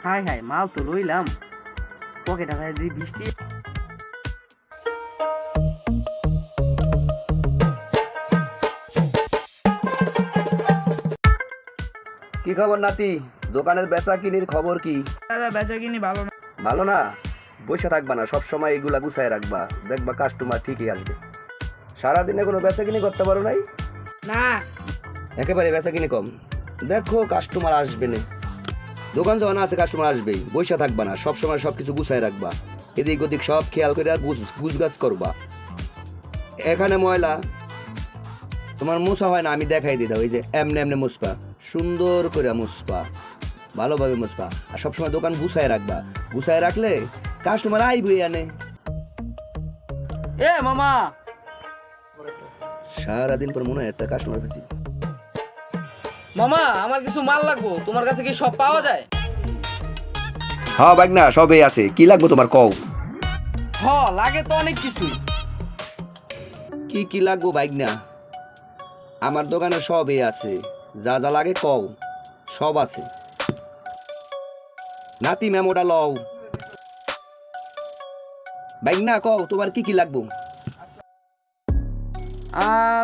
High high মাল তো লইলাম, পকেট আছে যদি বৃষ্টি। কি খবর নাতি? দোকানের বেচা কিনির খবর কি? দাদা বেচা কিনি ভালো না। ভালো না? বসে থাকবা না, সবসময় এগুলা গুছায় রাখবা, দেখবা কাস্টমার ঠিকই আসবে। সারাদিনে কোনো বেচা কিনি করতে পারো নাই? না একেবারে বেচা কিনি কম। দেখো কাস্টমার আসবে না, দোকান যখন আছে কাস্টমার আসবেই। বসে থাকবা না, সবসময় সবকিছু গুছায় রাখবা, এদিক ওদিক সব খেয়াল করে গুছগাছ করবা। এখানে ময়লা তোমার মুছা হয় না, আমি দেখাই দিই দাও। এই যে এমনি এমনি মুছবা, সুন্দর করে মুছবা, ভালোভাবে মুছবা। আর সবসময় দোকান গুছায় রাখবা, গুছায় রাখলে কাস্টমার আইবই আনে। এ মামা, সারাদিন পর মনে হয় একটা কাস্টমার পেয়েছি। মামা আমার কিছু মাল লাগবো, তোমার কাছে কি সব পাওয়া যায়? হ্যাঁ বাগনা, সবই আছে। কি লাগবে তোমার কও? হ লাগে তো অনেক কিছুই। কি কি লাগবো বাগনা? আমার দোকানে সবই আছে, যা যা লাগে কও, সব আছে। নাতি মেমোটা লও। বাগনা কও তোমার কি কি লাগবো?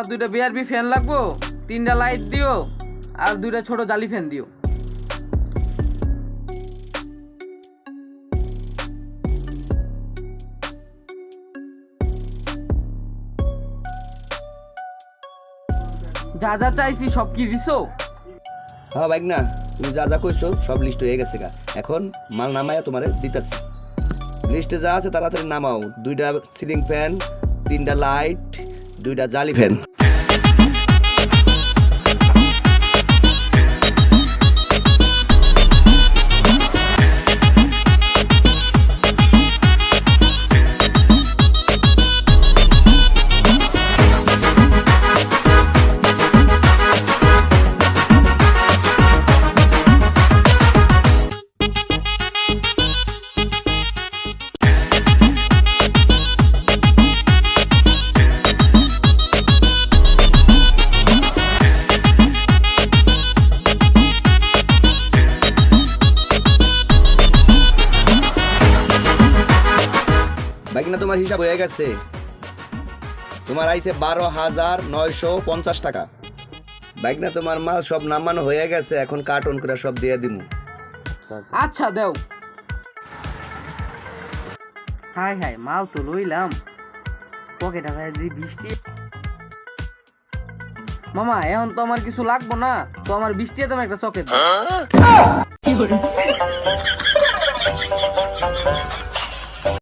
দুইটা বিআরবি ফ্যান লাগবো, 3টা লাইট দিও, আর 2টা ছোট জালি ফ্যান দিও। যা যা চাইছি সব কি দিছো? হ্যাঁ বাগনা, তুমি যা যা কইছো সব লিস্ট হয়ে গেছে গা। এখন মাল নামায়া তোমারে দিতেছি। লিস্টে যা আছে তাড়াতাড়ি নামাও। 2টা সিলিং ফ্যান, 3টা লাইট, 2টা জালি ফ্যান। বাকিনা তোমার হিসাব হয়ে গেছে। তোমার আইছে 12,950 টাকা। বাইকনা তোমার মাল সব নামানো হয়ে গেছে, এখন কার্টন করে সব দিয়ে দিমু। আচ্ছা দেও। হাই হাই মাল তো লইলাম, পকেট আছে যদি বৃষ্টি। মামা এখন তো আমার কিছু লাগবো না, তো আমার বৃষ্টি তুমি একটা চকেট দাও।